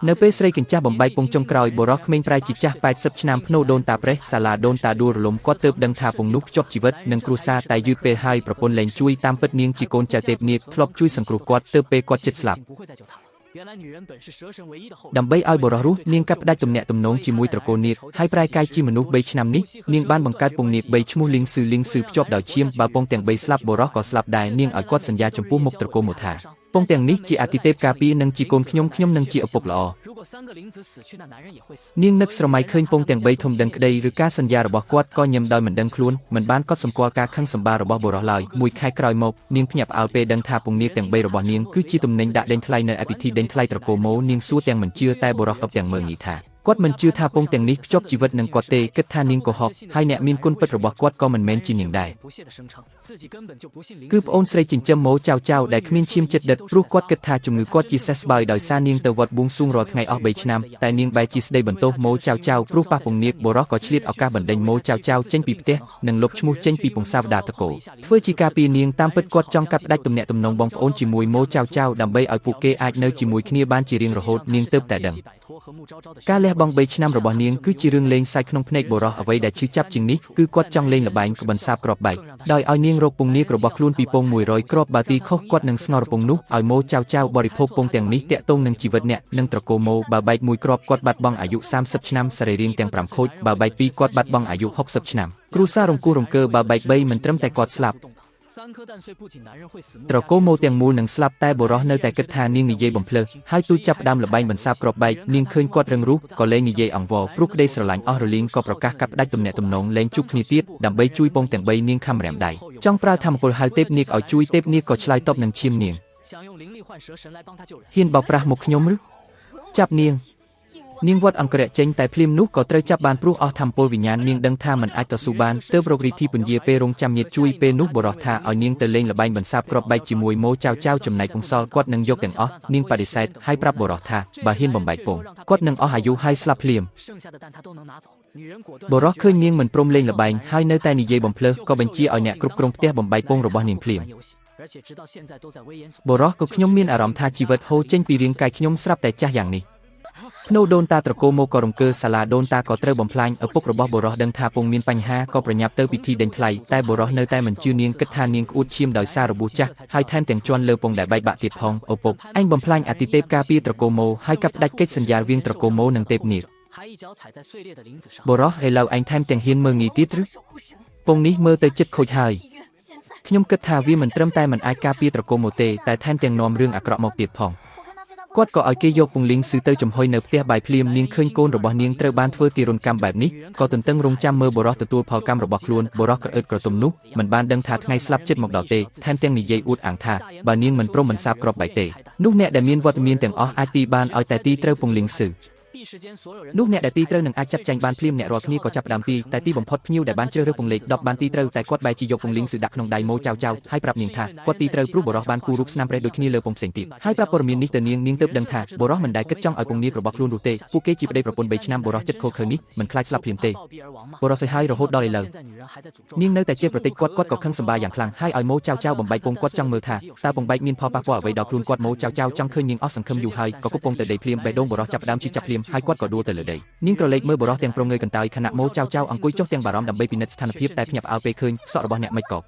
នៅពេលស្រីកញ្ចាស់បំបីពងចុងក្រោយបុរសក្មេងប្រែជាចាស់80ឆ្នាំភ្នូដូនតាប្រេះសាឡាដូនតាដួលរលំគាត់ទើបដឹងថាពងនោះភ្ជាប់ជីវិតនឹងគ្រួសារតែយឺតពេលហើយប្រពន្ធលែងជួយតាមពិតនាងជាកូនចៅទេពនាគធ្លាប់ជួយសង្គ្រោះគាត់ទើបពេលគាត់ជិតស្លាប់ដើម្បីឲ្យបុរសរស់នាងកាត់ផ្ដាច់ទំនាក់ទំនងជាមួយត្រកូលនាគហើយប្រែកាយជាមនុស្ស3ឆ្នាំនេះនាងបានបង្កើតពងនាគ3ឈ្មោះលីងស៊ឺភ្ជាប់ដោយឈាមបើពងទាំង3ស្លាប់បុរសក៏ស្លាប់ដែរនាងឲ្យគាត់សន្យាចំពោះមុខត្រកូលមកថាពងទាំងនេះជាអាទិទេពការពារនិងជាកូនខ្ញុំនឹងជាឪពុកល្អនាងនឹកស្រមៃឃើញពងទាំង3ធំដឹងក្តីឬការសន្យារបស់គាត់ក៏ញឹមដោយមិនដឹងខ្លួនមិនបានកត់សម្គាល់ការខឹងសម្បាររបស់បុរសឡើយមួយខែក្រោយមកនាងភ្ញាក់ផ្អើលពេលដឹងថាពងនាគទាំង3របស់នាងគឺជាទំនិញដាក់ដេញថ្លៃនៅឯពិធីដេញថ្លៃត្រកូលម៉ូនាងសួរទាំងមិនជឿតែបុរសអបទាំងមើលងាយថាគាត់មិនជឿថាពងទាំងនេះភ្ជាប់ជីវិតនឹងគាត់ទេគិតថានាងកុហកហើយអ្នកមានគុណពិតរបស់គាត់ក៏មិនមែនជានាងដែរគឺប្អូនស្រីចិញ្ចឹមម៉ូចៅដែលគ្មានឈាមចិត្តដិតព្រោះគាត់គិតថាជំងឺគាត់ជាសេះស្បើយដោយសារនាងទៅវត្តបួងសួងរាល់ថ្ងៃអស់3ឆ្នាំតែនាងបែរជាស្ដីបន្ទោសម៉ូចៅព្រោះប៉ះពងនាគបុរសក៏ឆ្លៀតឱកាសបណ្ដេញម៉ូចៅចេញពីផ្ទះនិងលុបឈ្មោះចេញពីពង្សាវតារតកូធ្វើជាការពារនាងតាមពិតគាត់ចង់កាត់ផ្ដាច់ទំនាក់ទំនងបងប្អូនជាមួយម៉ូចៅដើម្បីឲ្យពួកគេអាចនៅជាមួយគ្នាបានជារៀងរហូតនាងទើបតែដឹងការលះបង់3ឆ្នាំរបស់នាងគឺជារឿងលេងសើចក្នុងភ្នែកបុរសអ្វីដែលឈឺចាប់ជាងនេះគឺគាត់ចង់លេងល្បែងក្បិនសាបគ្រាប់បែកដោយឲ្យនាងរកពងនាគរបស់ខ្លួនពីពង100គ្រាប់បើទីខុសគាត់នឹងស្ងោរពងនោះឲ្យម៉ូចៅបរិភោគពងទាំងនេះតាក់ទងនឹងជីវិតអ្នកនិងត្រកូលម៉ូបើបែក1គ្រាប់គាត់បាត់បង់អាយុ30ឆ្នាំសរីរាង្គទាំង5ខូចបើបែក2គាត់បាត់បង់អាយុ60ឆ្នាំគ្រួសាររង្គោះរង្គើបើបែក3មិនត្រឹមតែគាត់ស្លាប់ត្រកូលម៉ូទាំងមូលនឹងស្លាប់តែបុរសនៅតែគិតថានាងនិយាយបំភ្លើសហើយទូចចាប់ដើមល្បែងបន្សាបគ្រាប់បែកនាងឃើញគាត់រឹងរូសក៏លែងនិយាយអង្វរព្រោះក្តីស្រឡាញ់អស់រលីងក៏ប្រកាសកាត់ផ្ដាច់ទំនាក់ទំនងលែងជួបគ្នាទៀតដើម្បីជួយពងទាំង3នាងខំរាំដៃចង់ប្រើធម្មពលហៅទេពនាគឲ្យជួយទេពនាគក៏ឆ្លើយតបនឹងឈាមនាងហ៊ានបោកប្រាស់មកខ្ញុំឬចាប់នាងវត្តអង្គរៈចេញតែភ្លាមនោះក៏ត្រូវចាប់បានព្រោះអស់ធម្មពលវិញ្ញាណនាងដឹងថាមិនអាចតស៊ូបានទើបរករីធីពន្យាពេលរងចាំញាតជួយពេលនោះបុរសថាឲ្យនាងទៅលេងល្បែងបន្សាបគ្រាប់បែកជាមួយម៉ូចៅចំណែកពងសល់គាត់នឹងយកទាំងអស់នាងបដិសេធហើយប្រាប់បុរសថាបើហ៊ានបំបែកពងគាត់នឹងអស់អាយុហើយស្លាប់ភ្លាមបុរសឃើញនាងមិនព្រមលេងល្បែងហើយនៅតែនិយាយបំភ្លើសក៏បញ្ជាឲ្យអ្នកគ្រប់គ្រងផ្ទះបំបែកពងរបស់នាងភ្លាមបុរសក៏ខ្ញុំមានអារម្មណ៍ថាជីវិតហូរចេញពីរាងកាយខ្ញុំស្រាប់តែចាស់យ៉ាងនេះភ្នូដូនតាត្រកូលម៉ូក៏រង្គើសាឡាដូនតាក៏ត្រូវបំផ្លាញឪពុករបស់បុរសដឹងថាពងមានបញ្ហាក៏ប្រញាប់ទៅពិធីដេញថ្លៃតែបុរសនៅតែមិនជឿនាងគិតថានាងក្អួតឈាមដោយសាររបួសចាស់ហើយថែមទាំងជន់លើពងដែលបែកបាក់ទៀតផងឪពុកអញបំផ្លាញអាទិទេពការពារត្រកូលម៉ូហើយកាត់ផ្ដាច់កិច្ចសន្យារវាងត្រកូលម៉ូនិងទេពនាគបុរសឥឡូវអញថែមទាំងហ៊ានមើលងាយទៀតឬពងនេះមើលទៅចិត្តខូចហើយខ្ញុំគិតថាវាមិនត្រឹមតែមិនអាចការពារត្រកូលម៉ូទេតែថែមទាំងនាំរឿងអាក្រក់មកទៀតផងគាត់ក៏ឲ្យគេយកពងលីងស៊ឺទៅចំហុយនៅផ្ទះបាយភ្លាមនាងឃើញកូនរបស់នាងត្រូវបានធ្វើទារុណកម្មបែបនេះក៏ទន្ទឹងរង់ចាំមើលបុរសទទួលផលកម្មរបស់ខ្លួនបុរសក្រអឺតក្រទុំនោះមិនបានដឹងថាថ្ងៃស្លាប់ជិតមកដល់ទេថែមទាំងនិយាយអួតអាងថាបើនាងមិនព្រមបន្សាបគ្រាប់បែកទេនោះអ្នកដែលមានវត្តមានទាំងអស់អាចទីបានឲ្យតែទីត្រូវពងលីងស៊ឺនោះអ្នកដែលទីត្រូវនឹងអាចចាត់ចែងបានភ្លាមអ្នករាល់គ្នាក៏ចាប់ផ្ដើមទីតែទីបំផុតភ្ញៀវដែលបានជ្រើសរើសពងលេខ10បានទីត្រូវតែគាត់បែរជាយកពងលីងស៊ឺដាក់ក្នុងដៃម៉ូចៅហើយប្រាប់នាងថាគាត់ទីត្រូវព្រោះបុរសបានគូររូបស្នាមប្រេះដូចគ្នាលើពងផ្សេងទៀតហើយប្រាប់ព័ត៌មាននេះទៅនាងទើបដឹងថាបុរសមិនដែលគិតចង់ឲ្យពងនាគរបស់ខ្លួននោះទេពួកគេជាប្តីប្រពន្ធ3ឆ្នាំបុរសចិត្តខូចខើនេះមិនខ្លាចស្លាប់ភ្លាមទេបុរសសើហើយរហូតដល់ឥឡូវនាងនៅតែជាប្រតិគាត់ក៏ខឹងសម្បាយ៉ាងខ្លាំងហើយឲ្យម៉ូចៅបំបែកពងគាត់ចង់មើលថាតើពងបែកមានផលប៉ះពាល់អ្វីដល់ខ្លួនគាត់ម៉ូចៅចង់ឃើញនាងអស់សង្ឃឹមយូរហើយក៏គប់ពងទៅដីភ្លាមបេះដូងបុរសចាប់ផ្ដើមឈឺចាប់ភ្លាមហើយគាត់ក៏ដួលទៅលើដីនាងក្រឡេកមើលបុរសទាំងព្រមងើយកន្តើយខណៈម៉ូចៅអង្គុយចុះទាំងបារម្ភដើម្បីពិនិត្យស្ថានភាពតែភ្ញាក់ផ្អើលពេលឃើញសក់របស់អ្នកមិនក៏